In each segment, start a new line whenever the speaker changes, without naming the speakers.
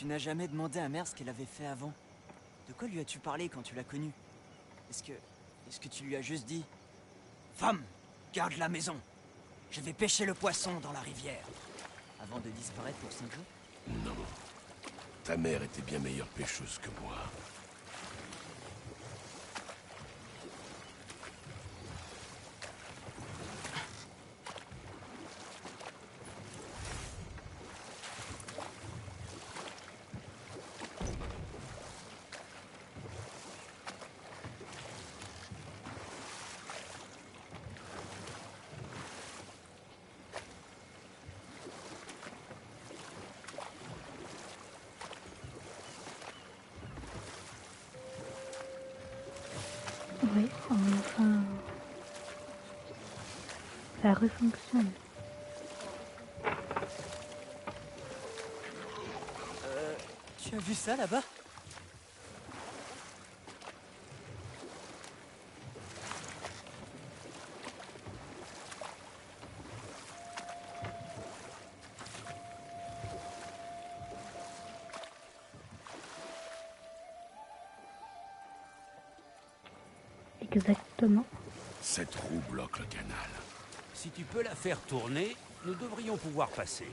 Tu n'as jamais demandé à Mère ce qu'elle avait fait avant. De quoi lui as-tu parlé quand tu l'as connue? Est-ce que tu lui as juste dit Femme, garde la maison. Je vais pêcher le poisson dans la rivière. Avant de disparaître pour 5 jours?
Non. Ta mère était bien meilleure pêcheuse que moi.
Oui, enfin... Ça refonctionne.
Tu as vu ça là-bas?
Exactement.
Cette roue bloque le canal.
Si tu peux la faire tourner, nous devrions pouvoir passer.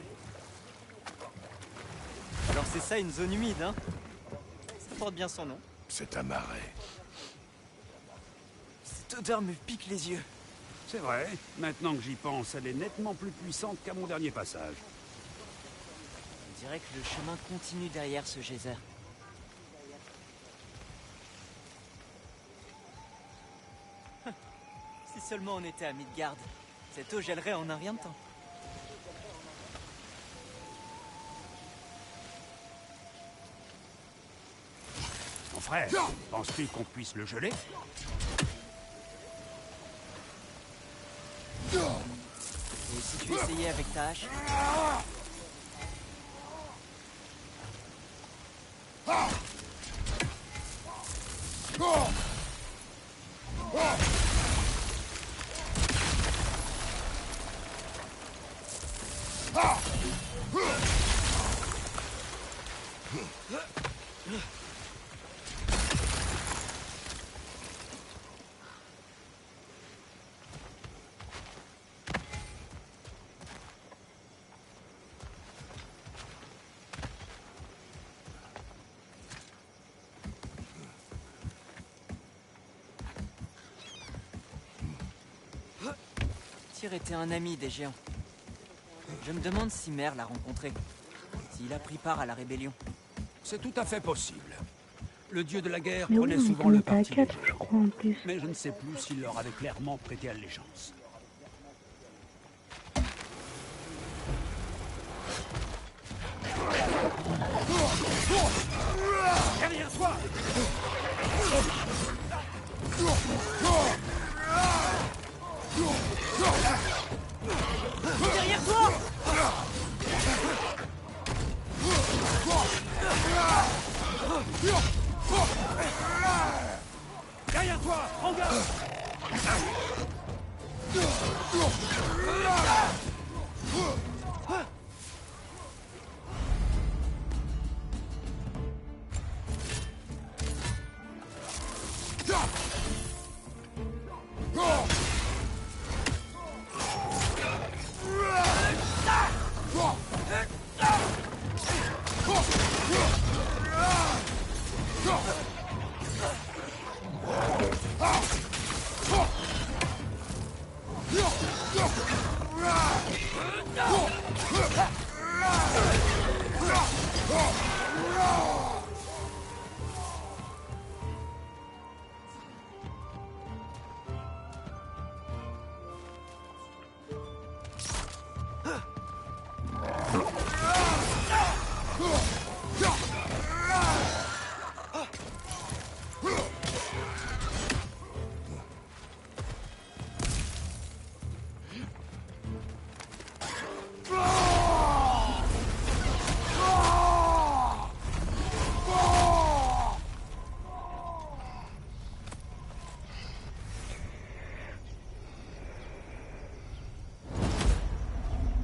Alors c'est ça une zone humide, hein? Ça porte bien son nom.
C'est un marais.
Cette odeur me pique les yeux.
C'est vrai, maintenant que j'y pense, elle est nettement plus puissante qu'à mon dernier passage.
On dirait que le chemin continue derrière ce geyser. Si seulement on était à Midgard, cette eau gèlerait en un rien de temps.
Mon frère, penses-tu qu'on puisse le geler?
Et si tu essayais avec ta hache? Tyr était un ami des géants. Je me demande si Mère l'a rencontré. S'il a pris part à la rébellion.
C'est tout à fait possible. Le dieu de la guerre
Mais oui,
prenait
on
souvent le
était à
parti des
4, je
géants.
crois, en plus.
Mais je ne sais plus s'il leur avait clairement prêté allégeance. Derrière toi!
Derrière toi!
Derrière toi! En garde!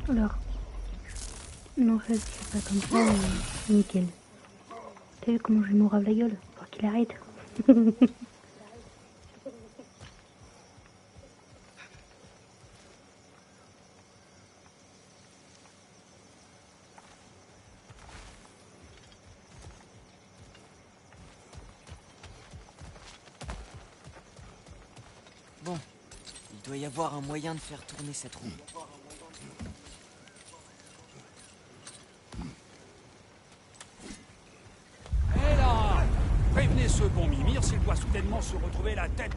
Alors, non, ça c'est pas comme ça, mais nickel. T'as vu comment je lui mourave la gueule? Faut qu'il arrête.
Bon, il doit y avoir un moyen de faire tourner cette roue.
Hé là! Prévenez ce bon Mimir s'il doit soudainement se retrouver la tête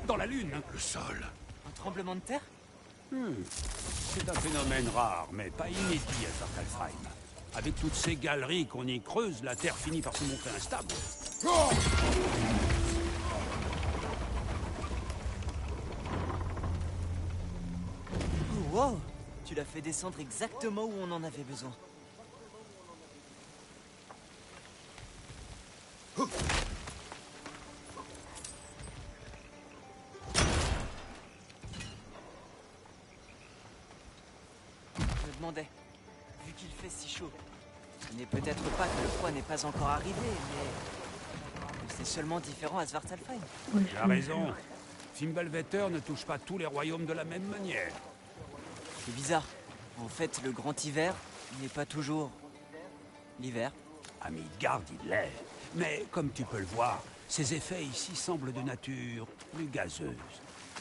dans la lune.
Le sol.
Un tremblement de terre?
C'est un phénomène rare, mais pas inédit à Svartalfheim. Avec toutes ces galeries qu'on y creuse, la Terre finit par se montrer instable.
Oh, wow! Tu l'as fait descendre exactement où on en avait besoin. Je me demandais, vu qu'il fait si chaud, ce n'est peut-être pas que le froid n'est pas encore arrivé, mais que c'est seulement différent à Svartalfheim.
Ouais,
Tu as raison. Fimbulvetter ne touche pas tous les royaumes de la même manière.
C'est bizarre. En fait, le grand hiver n'est pas toujours l'hiver.
À Midgard, il l'est. Mais comme tu peux le voir, ces effets ici semblent de nature plus gazeuse.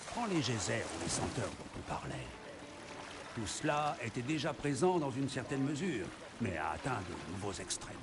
Prends les geysers ou les senteurs dont on parlait. Tout cela était déjà présent dans une certaine mesure, mais a atteint de nouveaux extrêmes.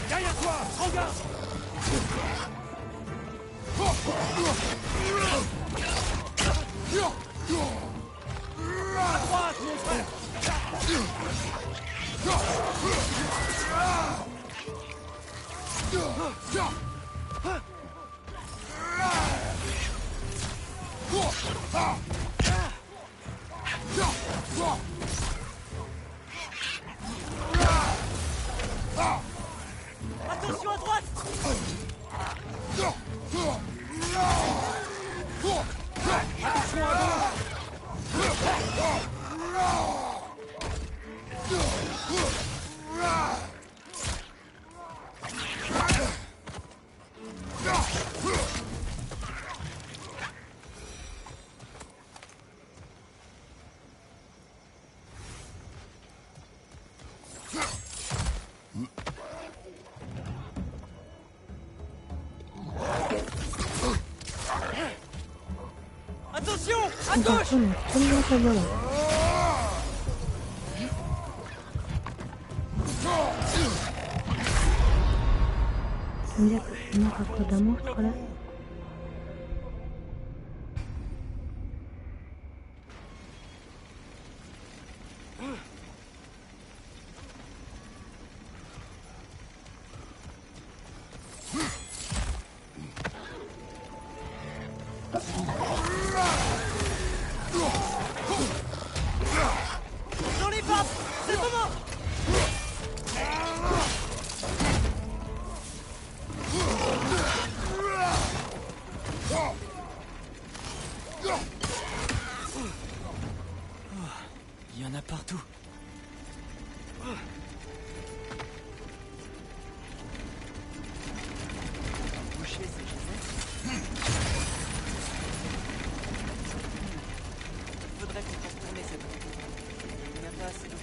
Derrière toi, prends garde! À droite, mon frère!
Attention à droite!
Attention à gauche!
Attention! À
Par
gauche!
contre, on est tellement pas violent. Ça veut dire que je suis mort à cause d'un monstre là?
Dans les pattes! C'est le moment! Il y en a partout. Boucher ces geysers. Il faudrait qu'on fasse tourner cette roue. Il n'y a pas assez d'eau.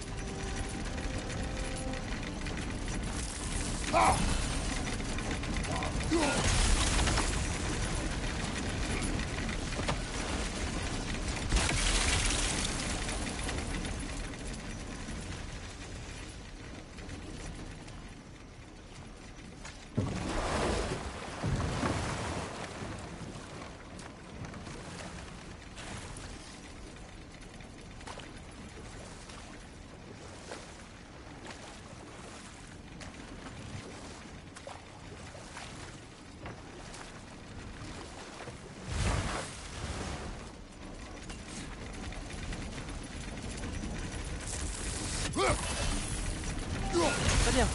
Très bien.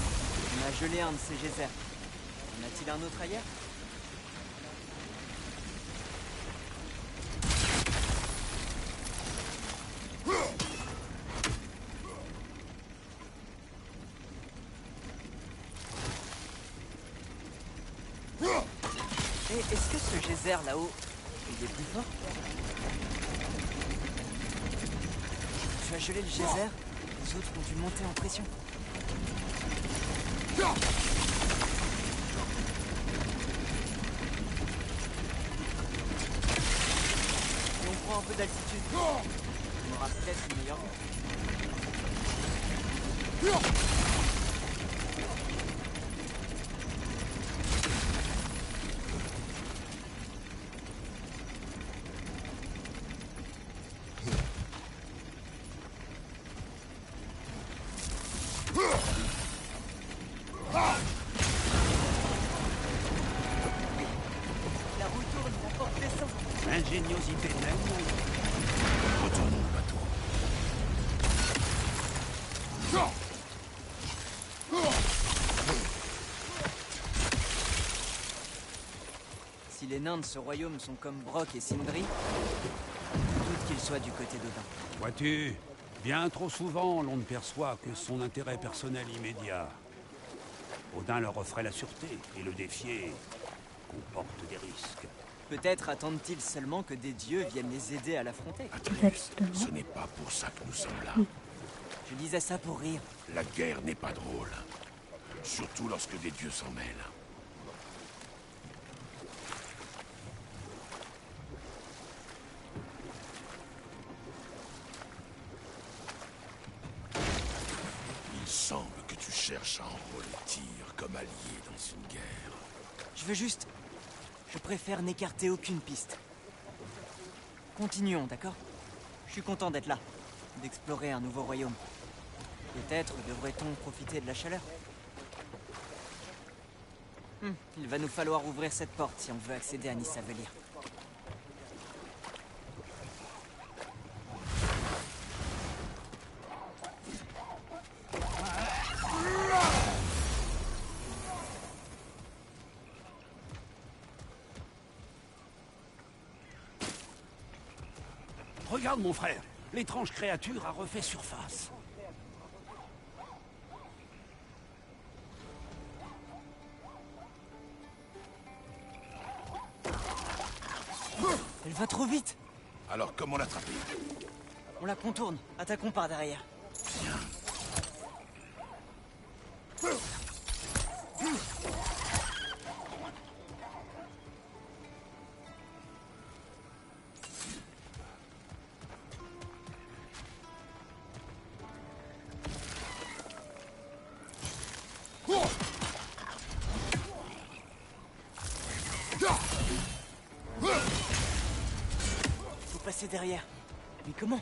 On a gelé un de ces geysers. En a-t-il un autre ailleurs? Et est-ce que ce geyser là-haut, il est plus fort? Tu as gelé le geyser, les autres ont dû monter en pression. Si on prend un peu d'altitude, on aura peut-être une meilleure vue. La roue tourne, la porte descend.
Ingéniosité même.
Retournons au bateau.
Si les nains de ce royaume sont comme Brok et Sindri, je doute qu'ils soient du côté d'Odin.
Vois-tu, bien trop souvent, l'on ne perçoit que son intérêt personnel immédiat. Odin leur offrait la sûreté, et le défier comporte des risques.
Peut-être attendent-ils seulement que des dieux viennent les aider à l'affronter.
Atreus,
Exactement.
ce n'est pas pour ça que nous sommes là.
Je disais ça pour rire.
La guerre n'est pas drôle. Surtout lorsque des dieux s'en mêlent. Il semble que tu cherches à enrôler Tyr comme allié dans une guerre.
Je veux juste... Je préfère n'écarter aucune piste. Continuons, d'accord? Je suis content d'être là, d'explorer un nouveau royaume. Peut-être devrait-on profiter de la chaleur. Il va nous falloir ouvrir cette porte si on veut accéder à Nysavellir.
Regarde mon frère, l'étrange créature a refait surface.
Elle va trop vite!
Alors comment l'attraper?
On la contourne, attaquons par derrière. Faut passer derrière. Mais comment?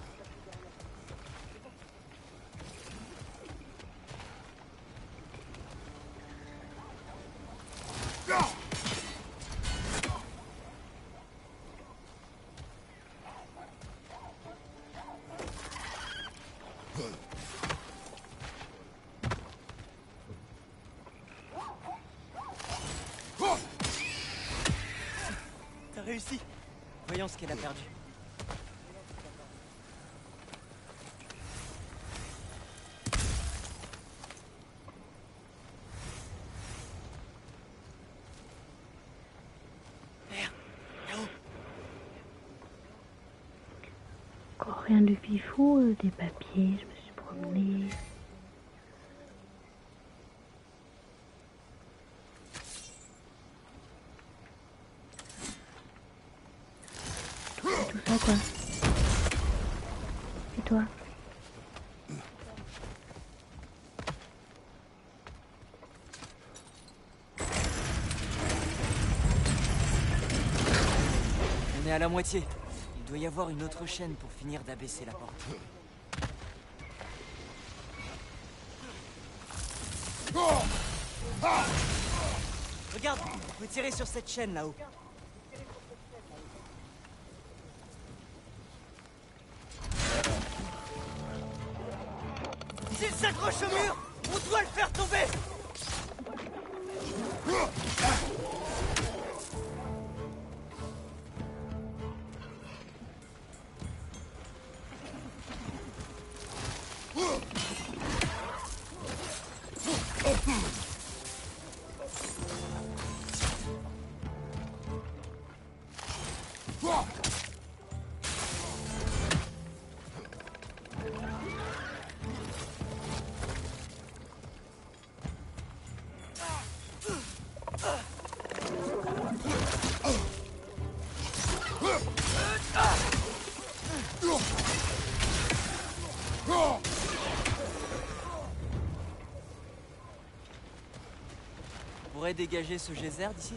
T'as réussi. Voyons ce qu'elle a perdu. Merde, là-haut.
Encore rien de fifou, des papiers, je me suis promenée. Tout ça quoi. Et toi?
On est à la moitié. Il doit y avoir une autre chaîne pour finir d'abaisser la porte. Regarde, on peut tirer sur cette chaîne là-haut. S'il s'accroche au mur, On doit le faire tomber! On pourrait dégager ce geyser d'ici?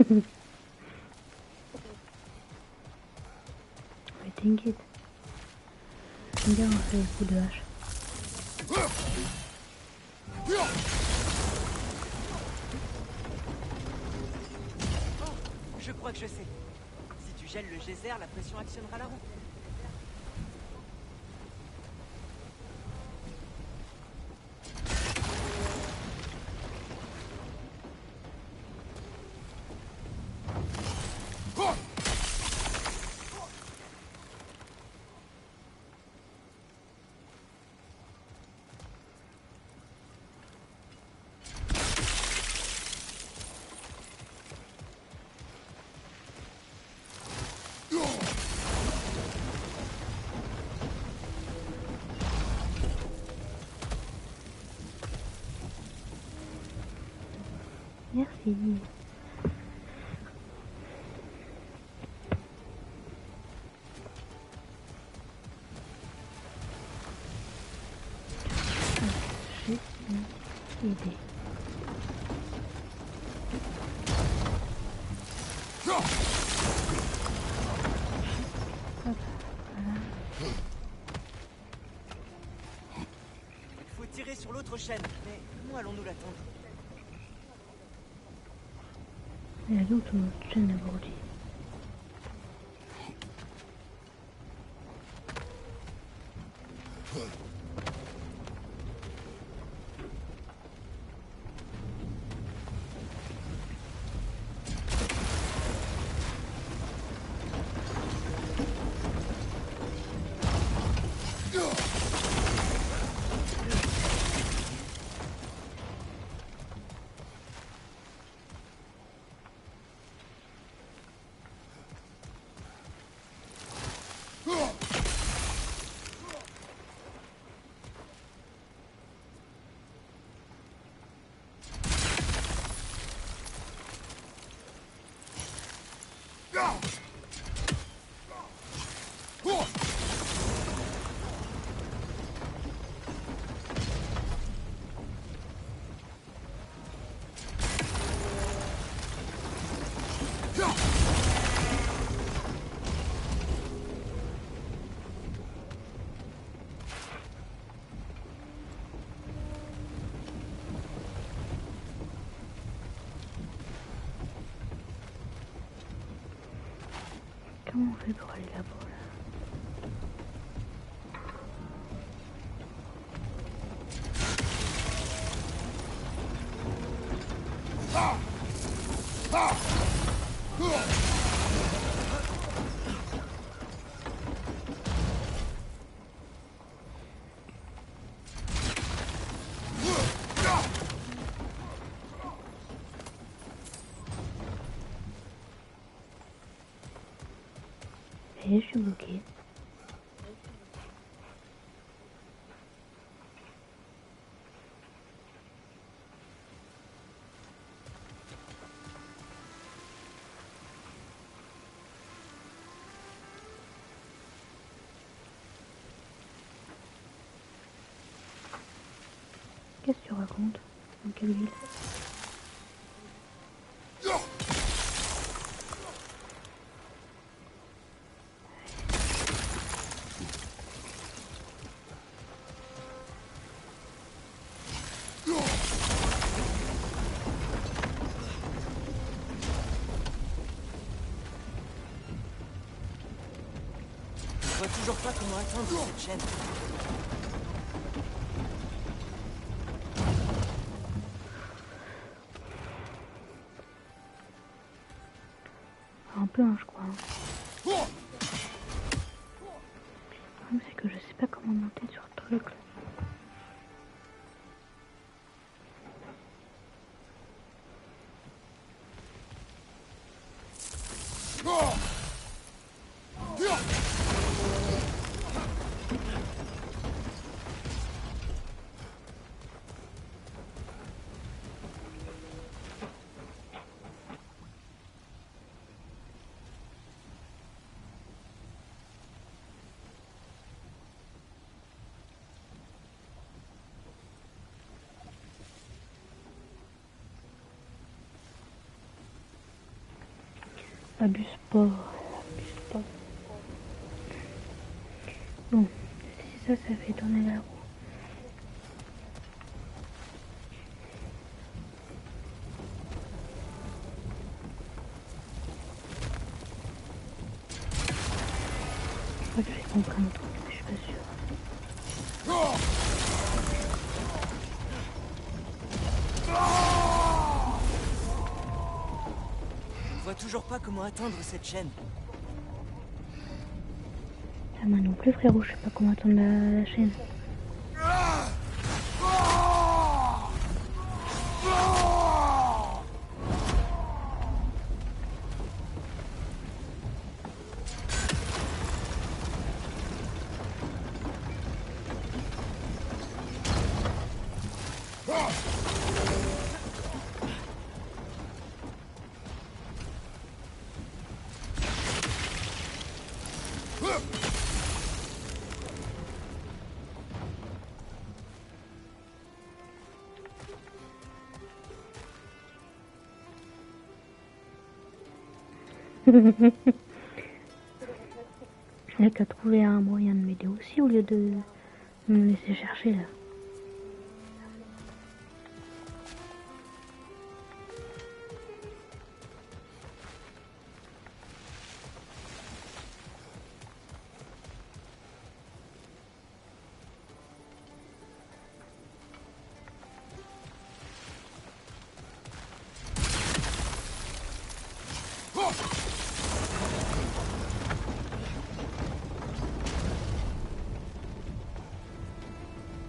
Mais t'inquiète. J'aime bien faire les coups de hache.
Je crois que je sais. Si tu gèles le geyser, la pression actionnera la roue.
Merci. J'ai une idée. Hop, voilà.
Il faut tirer sur l'autre chaîne. Mais comment allons-nous l'attendre?
Et là, l'autre chaîne abordée. Comment on fait pour aller là-bas là? Et je suis bloquée. Qu'est-ce que tu racontes? Dans quelle ville?
Je vois toujours pas comment atteindre cette chaîne.
Un peu, hein, je crois. Le problème, c'est que je sais pas comment monter sur le truc là. Abuse pas, abuse pas. Bon, si ça fait tourner la roue. Je crois que j'ai compris un truc, mais je suis pas sûre.
Je vois toujours pas comment atteindre cette chaîne.
Ah, moi non plus, frérot, je sais pas comment attendre la chaîne. Je n'ai qu'à trouver un moyen de m'aider aussi au lieu de me laisser chercher là.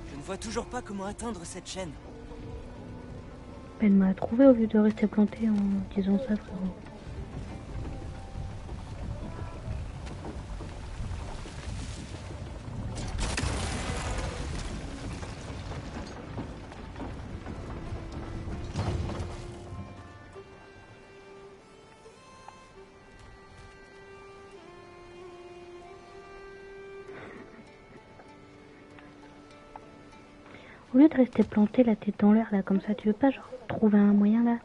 Je ne vois toujours pas comment atteindre cette chaîne.
Elle m'a trouvé au lieu de rester plantée en disant ça, frérot. Au lieu de rester planté la tête dans l'air là comme ça, tu veux pas genre trouver un moyen là?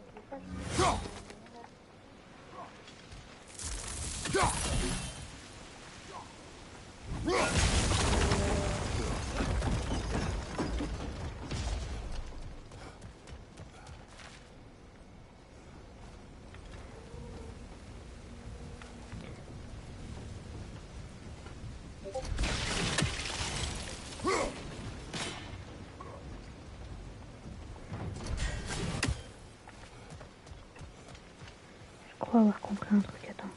Je crois avoir compris un truc, attends.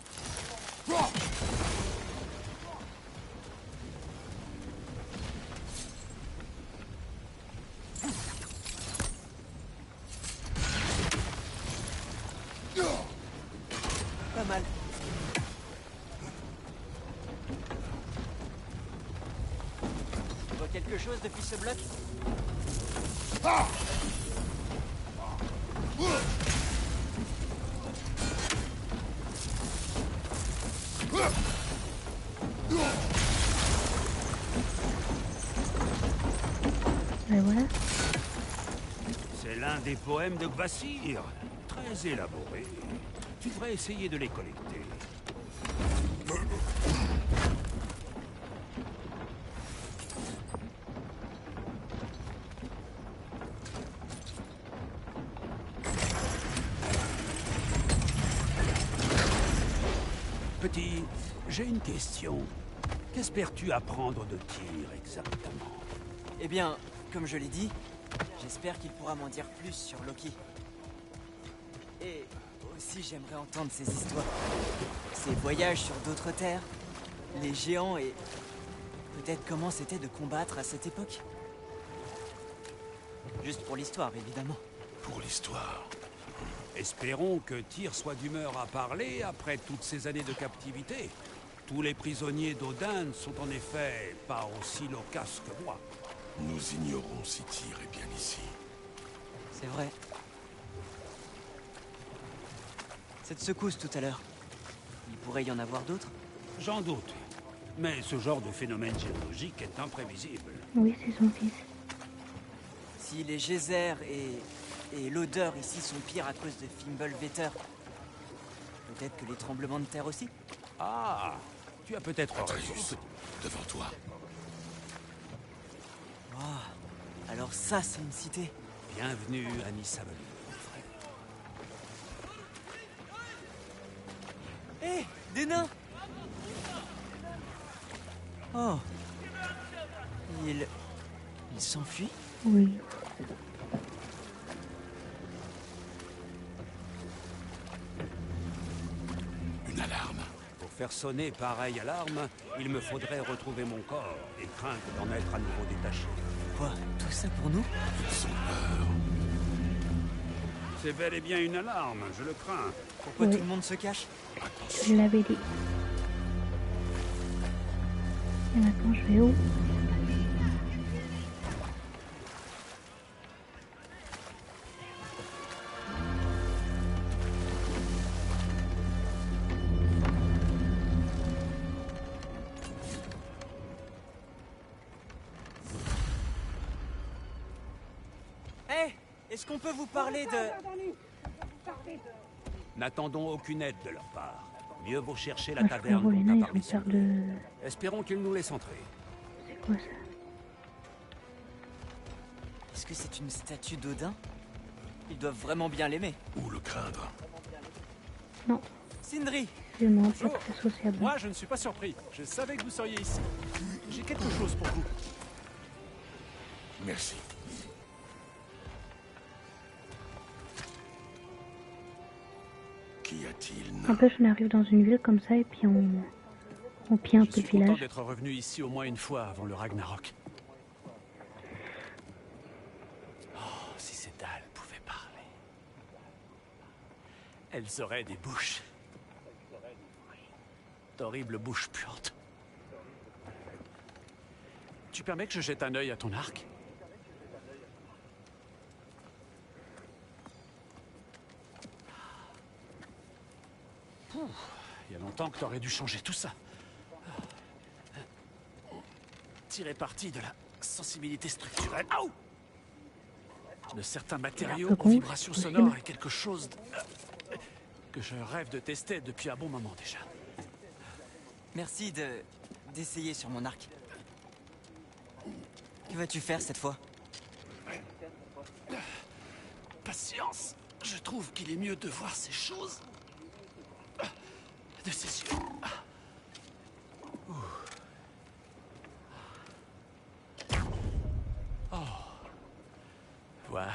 Pas mal. Tu vois quelque chose depuis ce bloc?
Et voilà.
l'un des poèmes de Kvasir. Très élaboré. Tu devrais essayer de les collecter. Petit, j'ai une question. Qu'espères-tu apprendre de Tyr exactement?
Eh bien, comme je l'ai dit, j'espère qu'il pourra m'en dire plus sur Loki. Et aussi j'aimerais entendre ses histoires. Ses voyages sur d'autres terres, les géants et peut-être comment c'était de combattre à cette époque. Juste pour l'histoire, évidemment.
Pour l'histoire.
Espérons que Tyr soit d'humeur à parler après toutes ces années de captivité. Tous les prisonniers d'Odin ne sont en effet pas aussi loquaces que moi.
Nous ignorons si Tyr est bien ici.
C'est vrai. Cette secousse tout à l'heure, il pourrait y en avoir d'autres?
J'en doute. Mais ce genre de phénomène géologique est imprévisible.
Oui, c'est son fils.
Si les geysers et l'odeur ici sont pires à cause de Fimbulvetter, peut-être que les tremblements de terre aussi?
Ah, tu as peut-être raison.
Atreus, devant toi.
Wow. Alors ça, c'est une cité.
Bienvenue à Nissavelir, mon frère.
Hé, des nains! Oh. Il s'enfuit?
Oui.
Une alarme.
Pour faire sonner pareille alarme, il me faudrait retrouver mon corps et craindre d'en être à nouveau détaché.
Quoi? Tout ça pour nous?
Ils ont peur.
C'est bel et bien une alarme, je le crains.
Pourquoi
Oui.
tout le monde se cache?
Je l'avais dit. Et maintenant, je vais où?
Hé, est-ce qu'on peut vous parler de...
N'attendons aucune aide de leur part. Mieux vaut chercher la
Moi,
taverne
frérot, les
dont
nains,
a
ils
parlé
ont peur
Sylvie.
de...
Espérons qu'ils nous laissent entrer.
C'est quoi ça?
Est-ce que c'est une statue d'Odin? Ils doivent vraiment bien l'aimer.
Ou le craindre.
Non,
Sindri!
excusez-moi, pas très sociable.
Moi, je ne suis pas surpris. Je savais que vous seriez ici. J'ai quelque chose pour vous.
Merci. Qu'y a-t-il, nain?
N'empêche, on arrive dans une ville comme ça et puis on pille un
Je
peu
suis
le
content
village.
d'être revenu ici au moins une fois avant le Ragnarok. Oh, si ces dalles pouvaient parler. Elles auraient des bouches. D'horribles bouches puantes. Tu permets que je jette un œil à ton arc? Il y a longtemps que tu aurais dû changer tout ça. Tirer parti de la sensibilité structurelle. Aouh! De certains matériaux aux vibrations sonores est quelque chose que je rêve de tester depuis un bon moment déjà.
Merci d'essayer sur mon arc. Que vas-tu faire cette fois?
Patience. Je trouve qu'il est mieux de voir ces choses de ses yeux. Oh. Voilà.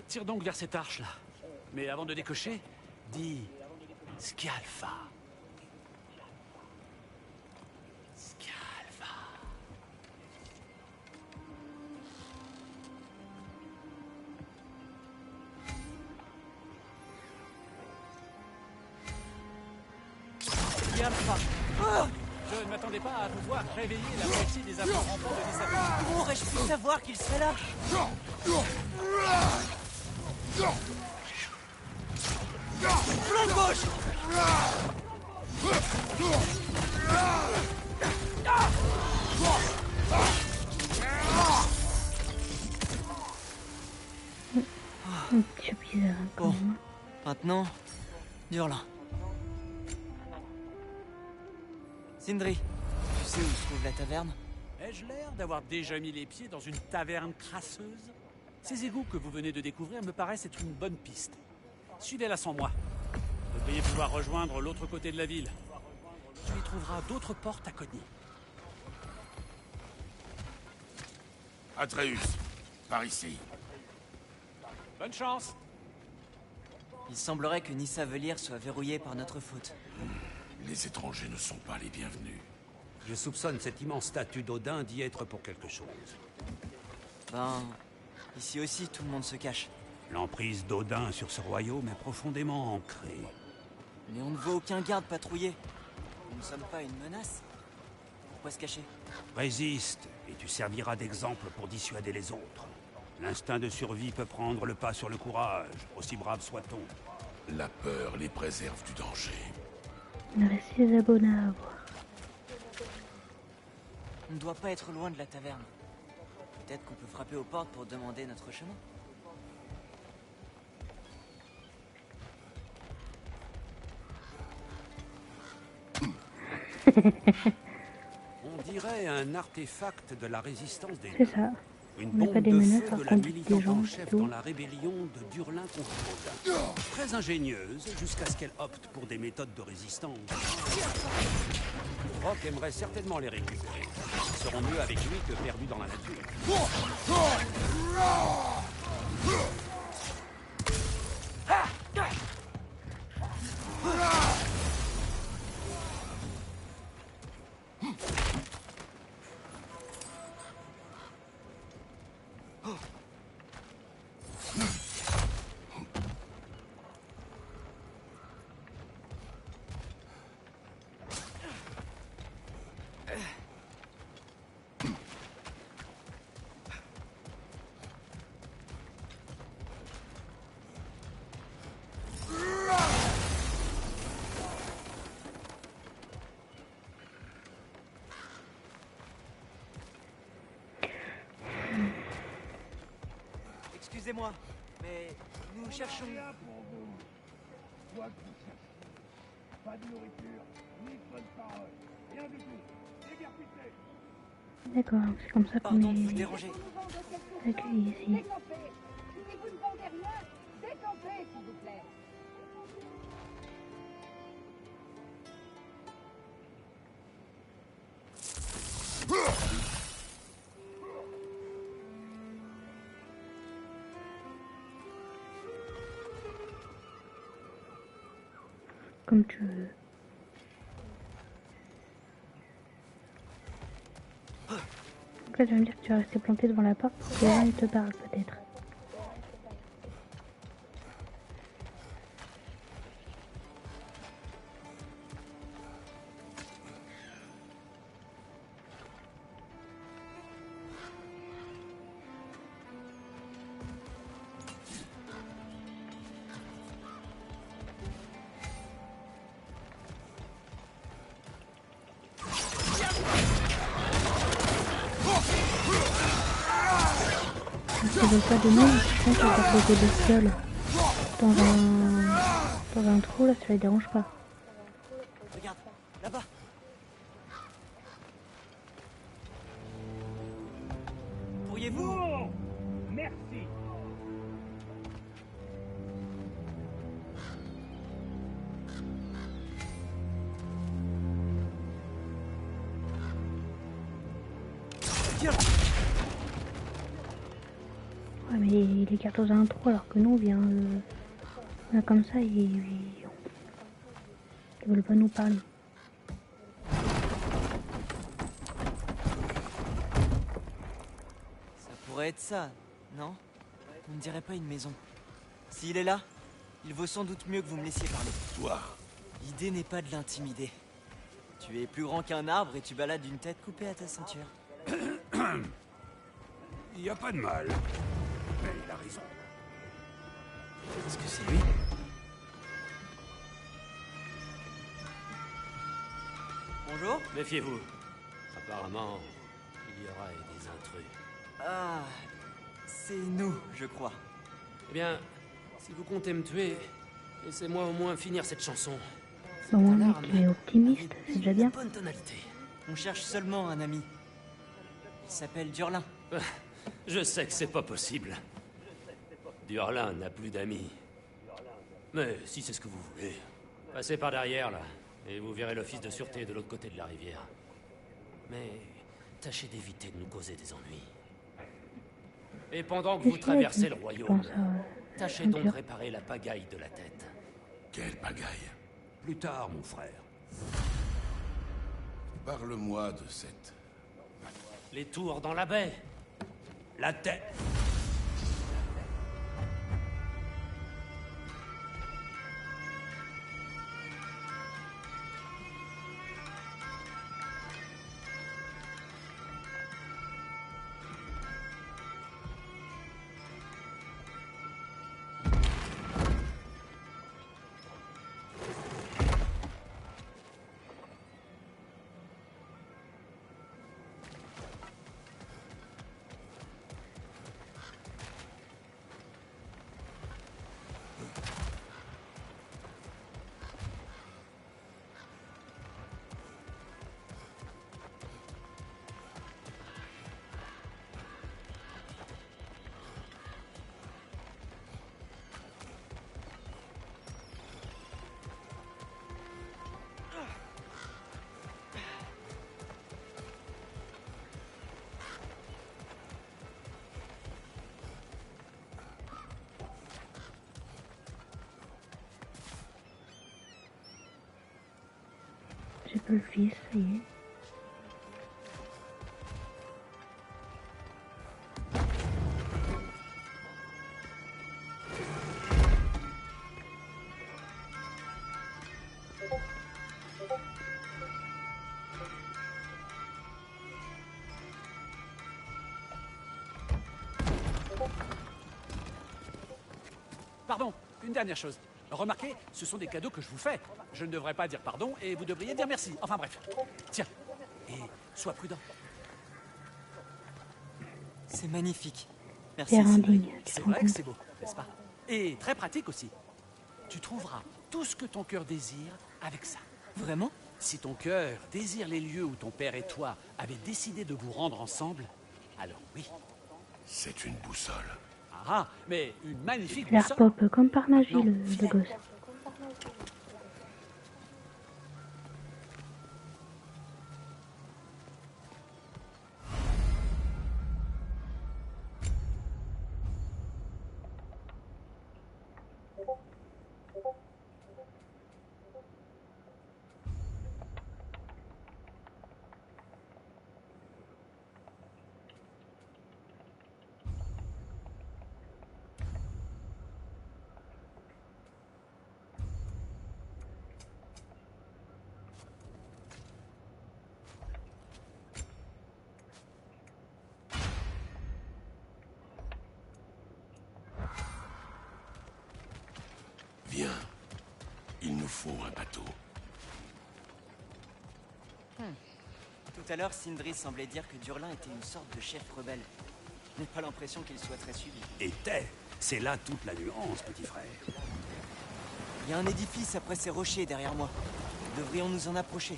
Tire donc vers cette arche-là. Mais avant de décocher, dis Skialfa. Skialfa.
Skialfa.
Je ne m'attendais pas à vous voir réveiller la moitié des enfants rampants de Nissavelir.
Comment aurais-je pu savoir qu'il serait là? Flanc gauche! Maintenant, Durlin. Sindri, tu sais où se trouve la taverne?
Ai-je l'air d'avoir déjà mis les pieds dans une taverne crasseuse? Ces égouts que vous venez de découvrir me paraissent être une bonne piste. Suivez-la sans moi. Vous devriez pouvoir rejoindre l'autre côté de la ville. Tu y trouveras d'autres portes à cogner.
Atreus, par ici.
Bonne chance!
Il semblerait que Nissa Velir soit verrouillée par notre faute.
Les étrangers ne sont pas les bienvenus.
Je soupçonne cette immense statue d'Odin d'y être pour quelque chose.
Ben, ici aussi tout le monde se cache.
L'emprise d'Odin sur ce royaume est profondément ancrée.
Mais on ne voit aucun garde patrouiller. Nous ne sommes pas une menace. Pourquoi se cacher?
Résiste, et tu serviras d'exemple pour dissuader les autres. L'instinct de survie peut prendre le pas sur le courage, aussi brave soit-on.
La peur les préserve du danger.
Il reste 6 abonnés à avoir.
On ne doit pas être loin de la taverne. Peut-être qu'on peut frapper aux portes pour demander notre chemin.
On dirait un artefact de la résistance des
C'est ça.
Une
On n'a
bombe
pas des
de
menaces,
feu
par
de la
contre, des
militante
gens,
en chef
tout.
dans la rébellion de Durlin contre Odin. Très ingénieuse, jusqu'à ce qu'elle opte pour des méthodes de résistance. Rock aimerait certainement les récupérer. Ils seront mieux avec lui que perdus dans la nature.
Excusez-moi, mais nous cherchons...
D'accord, c'est comme ça qu'on
Pardon de vous
est
déranger.
accueillis ici.
Décampez. Si vous ne vendez rien, décampez, s'il vous plaît.
Comme tu veux. Donc là, tu vas me dire que tu vas rester planté devant la porte pour que elle te parle, peut-être. Ils veulent pas de nous, ils vont garder des bestioles dans un trou, là, ça les dérange pas.
Regarde, là-bas. Pourriez-vous...
Merci!
Ouais, mais il les garde dans un trou alors que nous, on vient comme ça, ils veulent pas nous parler.
Ça pourrait être ça, non? On ne dirait pas une maison. S'il est là, il vaut sans doute mieux que vous me laissiez parler.
Toi,
L'idée n'est pas de l'intimider. Tu es plus grand qu'un arbre et tu balades une tête coupée à ta ceinture.
Il n'y a pas de mal. Mais il a raison.
Est-ce que c'est lui? Bonjour?
Méfiez-vous. Apparemment, il y aura des intrus.
Ah, c'est nous, je crois.
Eh bien, si vous comptez me tuer, Laissez-moi au moins finir cette chanson.
Bon, mec, tu es optimiste, c'est déjà bien.
Bonne tonalité.
On cherche seulement un ami. Il s'appelle Durlin.
Je sais que c'est pas possible. Durlin n'a plus d'amis. Mais si c'est ce que vous voulez, passez par derrière, là, et vous verrez l'office de sûreté de l'autre côté de la rivière. Mais tâchez d'éviter de nous causer des ennuis. Et pendant que vous traversez le royaume, tâchez donc de réparer la pagaille de la tête.
Quelle pagaille?
Plus tard, mon frère.
Parle-moi de cette...
Les tours dans la baie.
La tête.
J'ai pas le fils, ça y est.
Pardon, une dernière chose. Remarquez, ce sont des cadeaux que je vous fais. Je ne devrais pas dire pardon et vous devriez dire merci. Enfin bref. Tiens, et sois prudent.
C'est magnifique.
C'est
Merci.
indigne, tu te
C'est
rends
vrai que
compte?
c'est beau, n'est-ce pas? Et très pratique aussi. Tu trouveras tout ce que ton cœur désire avec ça.
Vraiment?
Si ton cœur désire les lieux où ton père et toi avez décidé de vous rendre ensemble, alors oui.
C'est une boussole.
Ah, mais une magnifique
L'air
boussole.
pop comme par magie,
Non,
le gosse.
Viens. Il nous faut un bateau.
Tout à l'heure, Sindri semblait dire que Durlin était une sorte de chef rebelle. Je n'ai pas l'impression qu'il soit très suivi.
Était. C'est là toute la nuance, petit frère.
Il y a un édifice après ces rochers derrière moi. Devrions nous en approcher.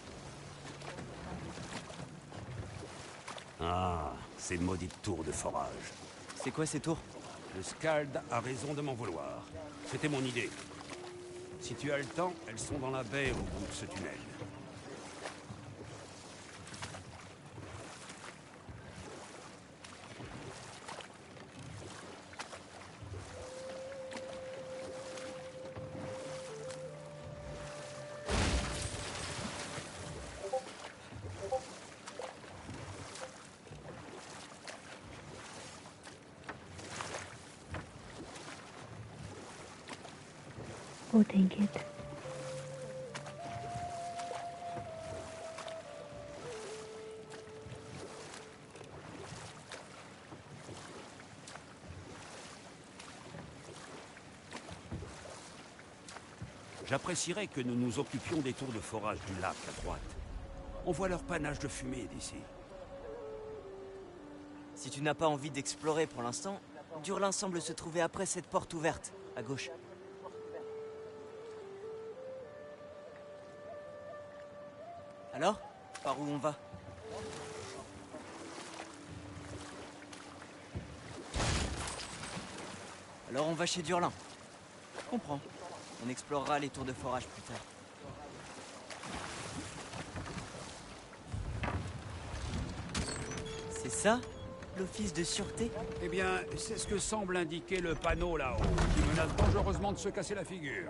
Ah, ces maudites tours de forage.
C'est quoi ces tours?
Le Skald a raison de m'en vouloir. C'était mon idée. Si tu as le temps, elles sont dans la baie au bout de ce tunnel.
Oh, t'inquiète.
J'apprécierais que nous nous occupions des tours de forage du lac à droite. On voit leur panache de fumée d'ici.
Si tu n'as pas envie d'explorer pour l'instant, Durlin semble se trouver après cette porte ouverte, à gauche. Alors, par où on va? Alors on va chez Durlin. Je comprends. On explorera les tours de forage plus tard. C'est ça, l'office de sûreté?
Eh bien, c'est ce que semble indiquer le panneau là-haut, qui menace dangereusement de se casser la figure.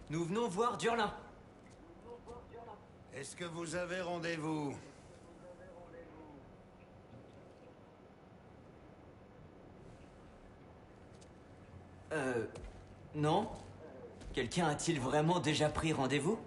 Nous venons voir Durlin.
Est-ce que vous avez rendez-vous?
Non? Quelqu'un a-t-il vraiment déjà pris rendez-vous?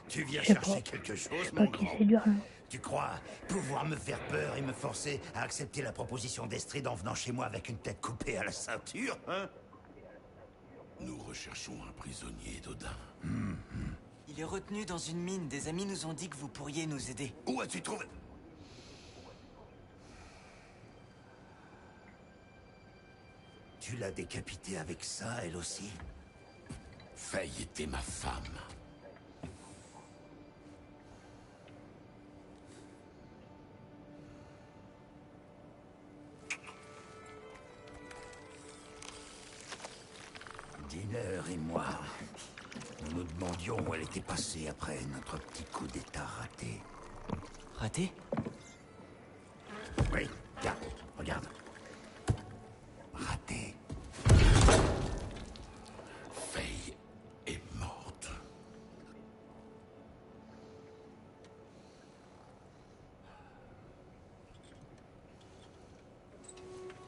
Tu viens
Je sais
chercher
pas.
quelque
Je
chose,
sais
mon
pas qui
grand?
c'est Durlin.
Tu crois pouvoir me faire peur et me forcer à accepter la proposition d'Estrid en venant chez moi avec une tête coupée à la ceinture, hein?
Nous recherchons un prisonnier d'Odin.
Il est retenu dans une mine. Des amis nous ont dit que vous pourriez nous aider.
Où as-tu trouvé? Tu l'as décapité avec ça, elle aussi?
Faye était ma femme.
Diner et moi, nous nous demandions où elle était passée après notre petit coup d'état raté.
Raté?
Oui, regarde, regarde. Raté.
Faye est morte.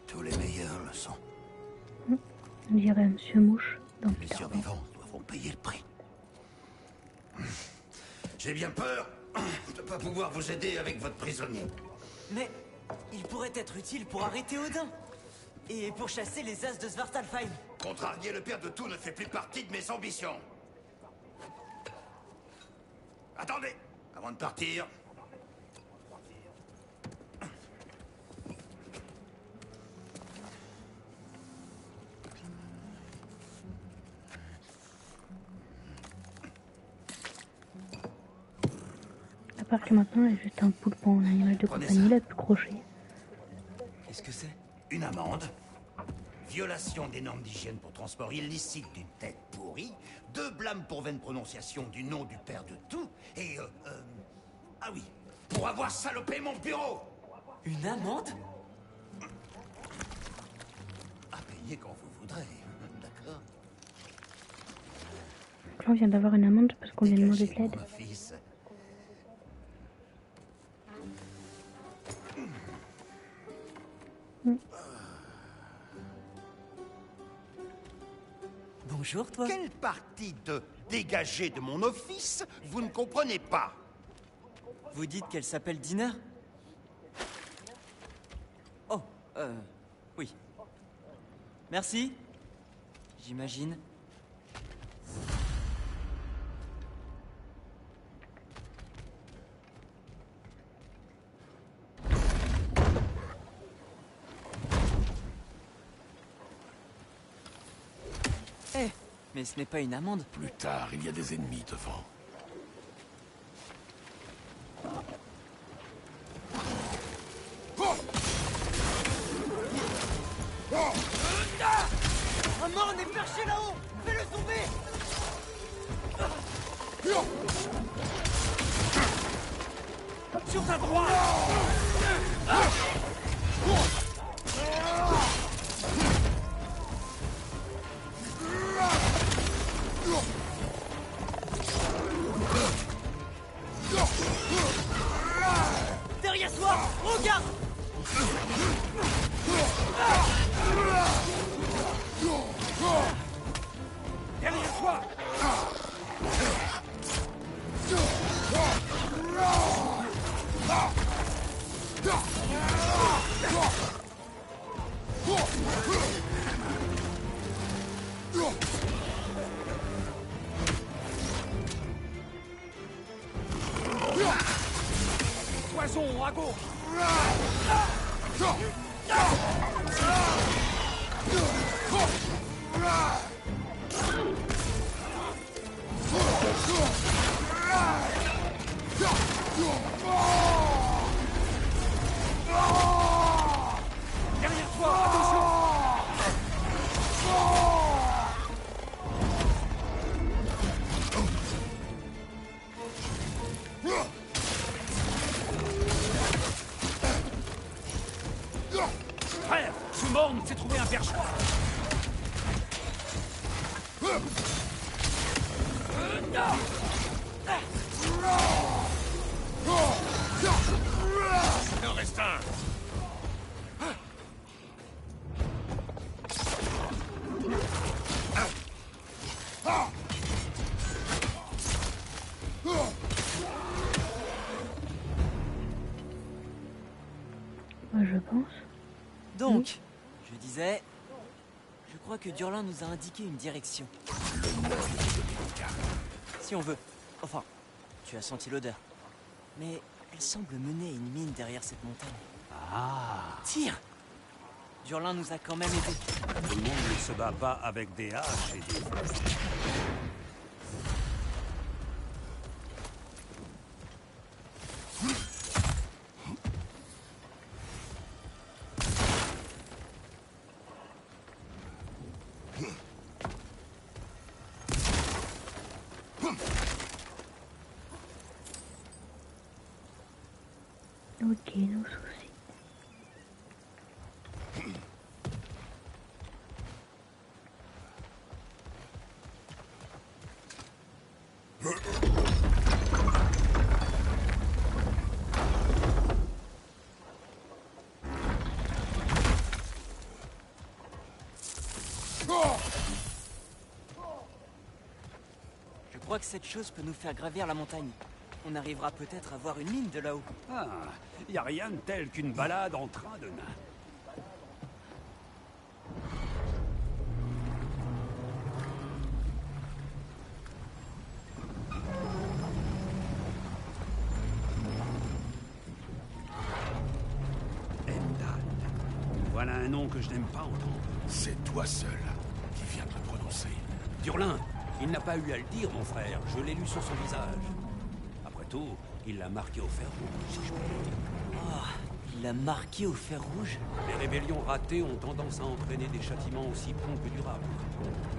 Tous les meilleurs le sont.
On dirait Monsieur Mouche dans
Les
Peter Pan.
survivants doivent payer le prix. J'ai bien peur de ne pas pouvoir vous aider avec votre prisonnier.
Mais il pourrait être utile pour arrêter Odin. Et pour chasser les as de Svartalfheim.
Contrarier le père de tout ne fait plus partie de mes ambitions. Attendez, avant de partir.
À part que maintenant, elle est juste un poulpe en animal de
Prenez
compagnie,
ça.
là, plus crochet.
Qu'est-ce que c'est?
Une amende. Violation des normes d'hygiène pour transport illicite d'une tête pourrie. 2 blâmes pour vaine prononciation du nom du père de tout. Et ah oui, pour avoir salopé mon bureau.
Une amende?
À payer quand vous voudrez, d'accord?
Donc là, on vient d'avoir une amende parce qu'on vient de demander de
Dégagez,
l'aide.
mon fils.
Bonjour, toi.
Quelle partie de dégager de mon office vous ne comprenez pas?
Vous dites qu'elle s'appelle Dina? Oh, oui. Merci. J'imagine. Eh, mais ce n'est pas une amende.
Plus tard, il y a des ennemis devant.
Un morne est perché là-haut. Fais-le tomber.
Sur ta droite!
Derrière toi. Regarde.
Derrière toi!
poisson, à gauche. Derrière toi, attention. Frère, ce morne s'est trouvé un perchoir.
Il en reste un.
Moi, je pense.
Donc, je disais... Je crois que Durlin nous a indiqué une direction. Si on veut. Enfin, tu as senti l'odeur. Mais elle semble mener à une mine derrière cette montagne.
Ah.
Tire! Durlin nous a quand même aidés.
Tout le monde ne se bat pas avec des haches et des flèches.
Ok, nos soucis.
Je crois que cette chose peut nous faire gravir la montagne. On arrivera peut-être à voir une mine de là-haut.
Ah, y a rien de tel qu'une balade en train de nain. Emdad. Voilà un nom que je n'aime pas entendre.
C'est toi seul qui viens de le prononcer.
Durlin, il n'a pas eu à le dire, mon frère. Je l'ai lu sur son visage. Après tout, il l'a marqué au fer rouge, si je puis dire.
Oh, il l'a marqué au fer rouge.
Les rébellions ratées ont tendance à entraîner des châtiments aussi prompts que durables.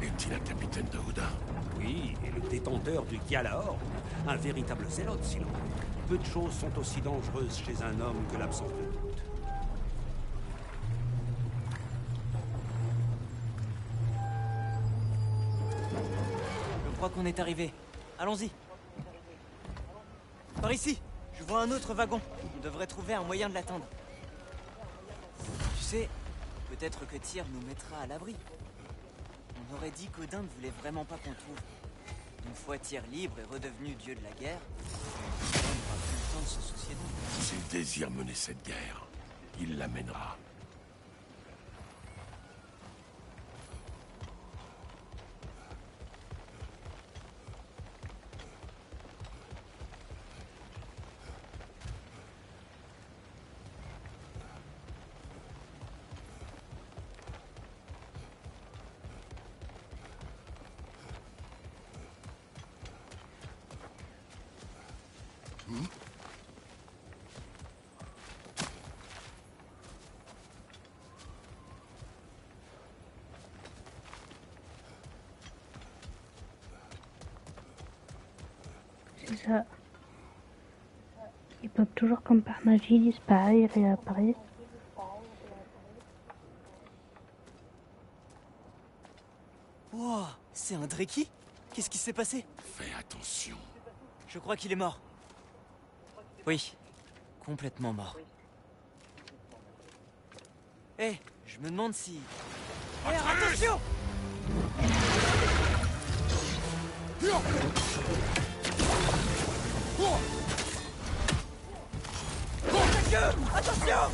Est-il un capitaine de Houdin?
Oui, et le détenteur du Gjalahorn, un véritable zélote, si l'on veut. Peu de choses sont aussi dangereuses chez un homme que l'absence de doute.
Je crois qu'on est arrivé. Allons-y. Par ici, je vois un autre wagon. On devrait trouver un moyen de l'atteindre. Tu sais, peut-être que Tyr nous mettra à l'abri. On aurait dit qu'Odin ne voulait vraiment pas qu'on trouve. Une fois Tyr libre et redevenu dieu de la guerre, on n'aura plus le temps de se soucier d'eux.
S'il désire mener cette guerre, il la mènera.
C'est ça. Ils peuvent toujours, comme par magie, disparaître et réapparaître.
Wow, c'est un Dreki? Qu'est-ce qui s'est passé?
Fais attention.
Je crois qu'il est mort. Oui, complètement mort. Eh, je me demande si... Eh, attention! Attention!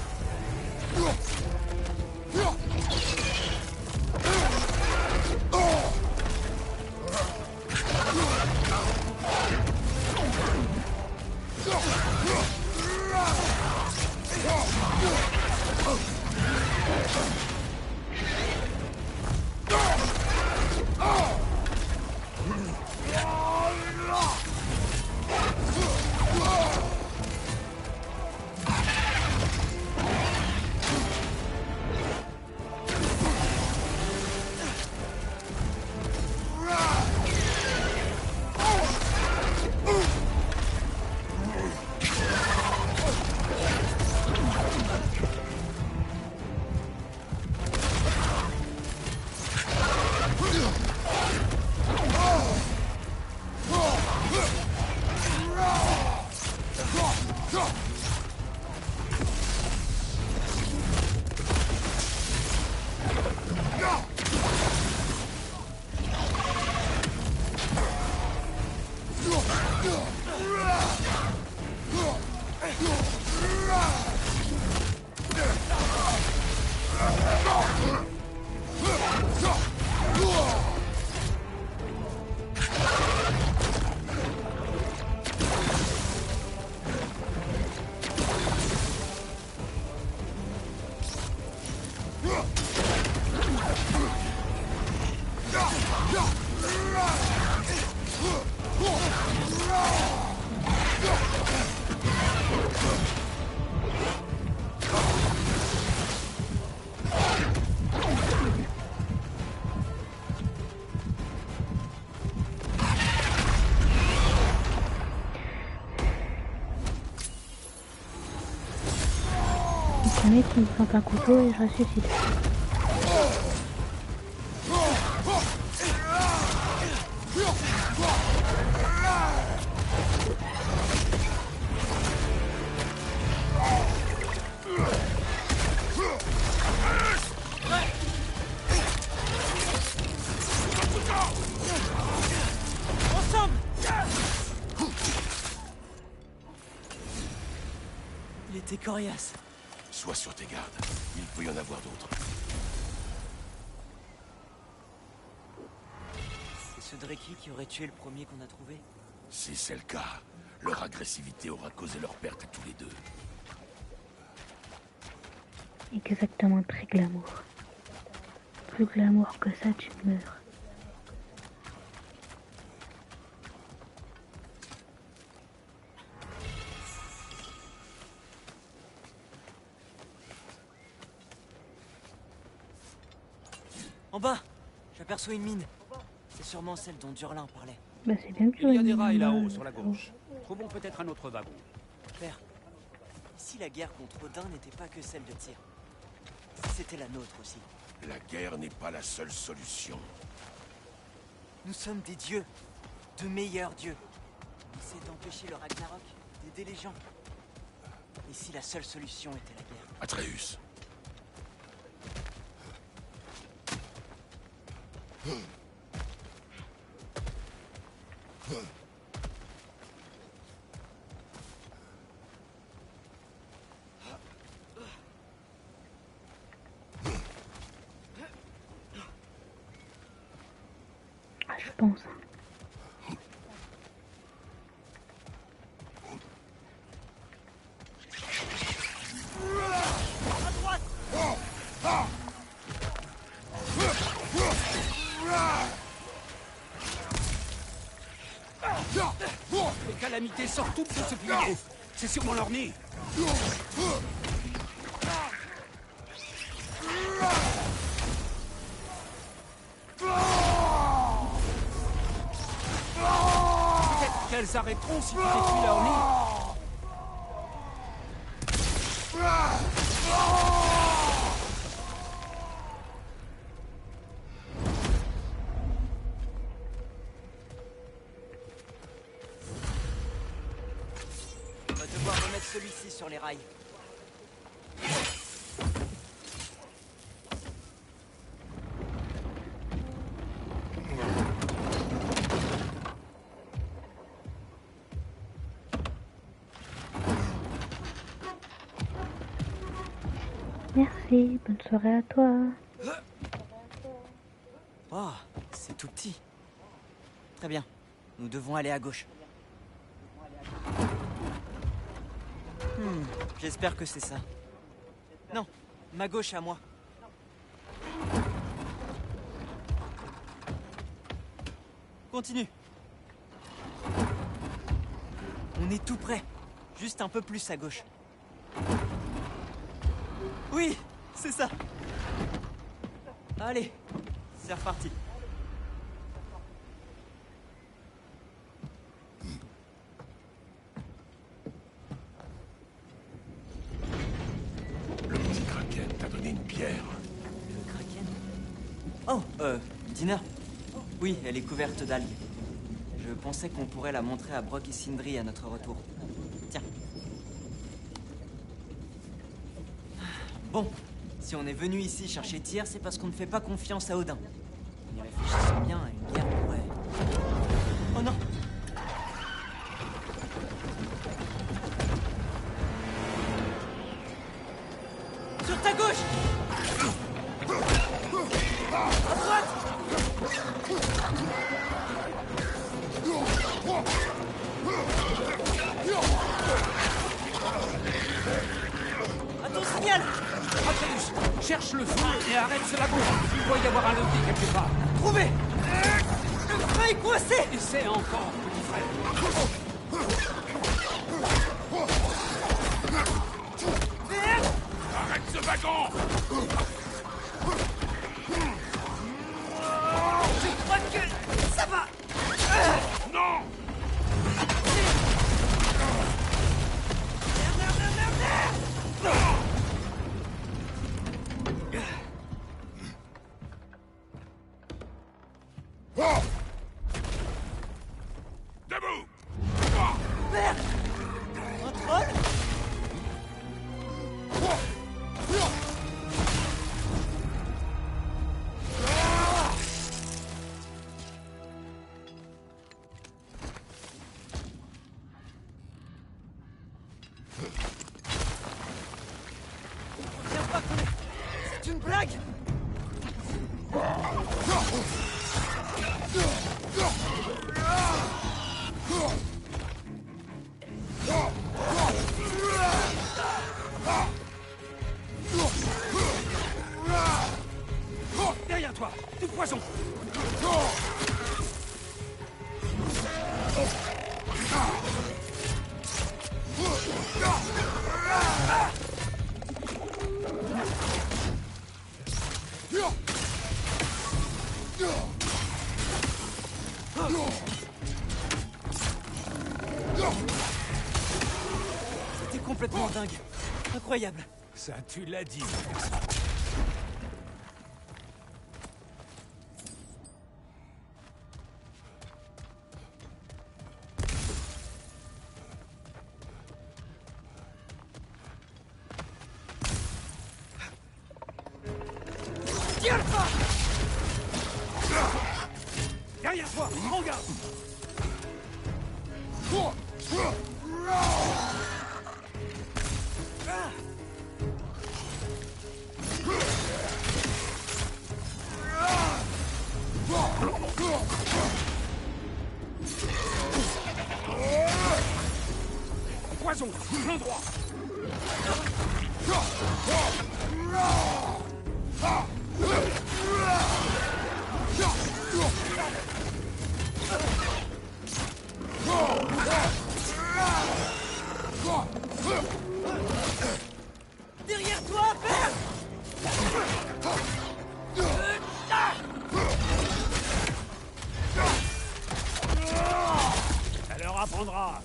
Le mec qui me plante un couteau et je ressuscite.
Ensemble! Il était coriace.
Sois sur tes gardes. Il peut y en avoir d'autres.
C'est ce Dreki qui aurait tué le premier qu'on a trouvé?
Si c'est le cas, leur agressivité aura causé leur perte à tous les deux.
Exactement, très glamour. Plus glamour que ça, tu meurs.
En bas, j'aperçois une mine. C'est sûrement celle dont Durlin parlait.
Bah c'est bien que
Il y a des rails là-haut, sur la gauche. Trouvons peut-être un autre wagon.
Père, si la guerre contre Odin n'était pas que celle de Tyr, si c'était la nôtre aussi.
La guerre n'est pas la seule solution.
Nous sommes des dieux, de meilleurs dieux. On essaie d'empêcher le Ragnarok, d'aider les gens. Et si la seule solution était la guerre?
Atreus.
Ah, je pense.
Les calamités sortent toutes de ce pilier. C'est sûrement leur nid. Peut-être qu'elles arrêteront si tu détruis leur nid.
On va devoir remettre celui-ci sur les rails.
Merci, bonne soirée à toi.
Oh, c'est tout petit. Très bien, nous devons aller à gauche. J'espère que c'est ça. Non, ma gauche à moi. Continue. On est tout près. Juste un peu plus à gauche. Oui, c'est ça. Allez, c'est reparti.
Le petit Kraken t'a donné une pierre.
Le Kraken. Oh, Dina. Oui, elle est couverte d'algues. Je pensais qu'on pourrait la montrer à Brok et Sindri à notre retour. Tiens. Bon, si on est venu ici chercher Tyr, c'est parce qu'on ne fait pas confiance à Odin. En y réfléchissant bien, une guerre pourrait... Oh non! Porte à gauche! À droite! À ton signal!
Atreus, cherche le frein et arrête ce wagon. Il doit y avoir un levier quelque part.
Trouvé! Le frein est coincé!
Essaie encore, petit frère.
Arrête ce wagon!
Je crois que ça va!
Non! Debout!
Merde! Un troll? Viens pas qu'on est... C'est une blague!
Derrière toi, du poison.
C'était complètement dingue. Incroyable.
Ça, tu l'as dit.
Tire pas!
Derrière toi, prends garde. Poison, plein droit.
Derrière toi, père!
Ça leur apprendra.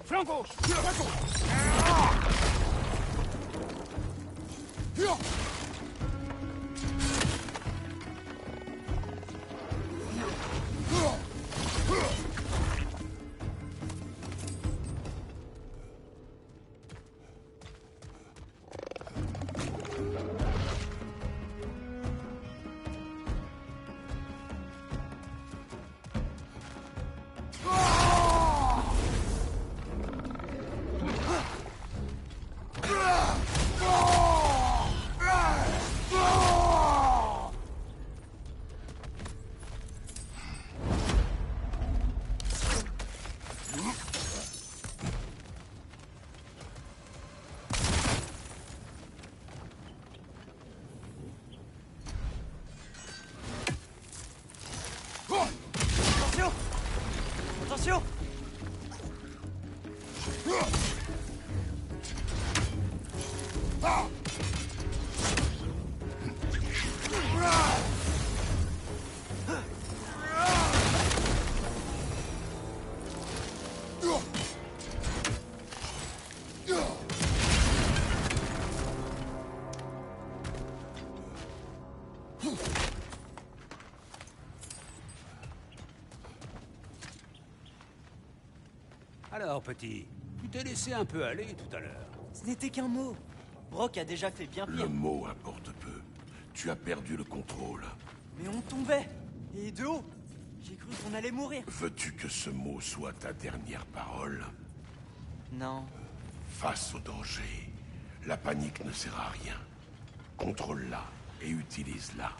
Flanc gauche, poison.
Attention! Attention!
Alors, petit, tu t'es laissé un peu aller tout à l'heure.
Ce n'était qu'un mot. Brock a déjà fait bien
Le
pire.
mot importe peu. Tu as perdu le contrôle.
Mais on tombait. Et de haut. J'ai cru qu'on allait mourir.
Veux-tu que ce mot soit ta dernière parole?
Non.
Face au danger, la panique ne sert à rien. Contrôle-la et utilise-la.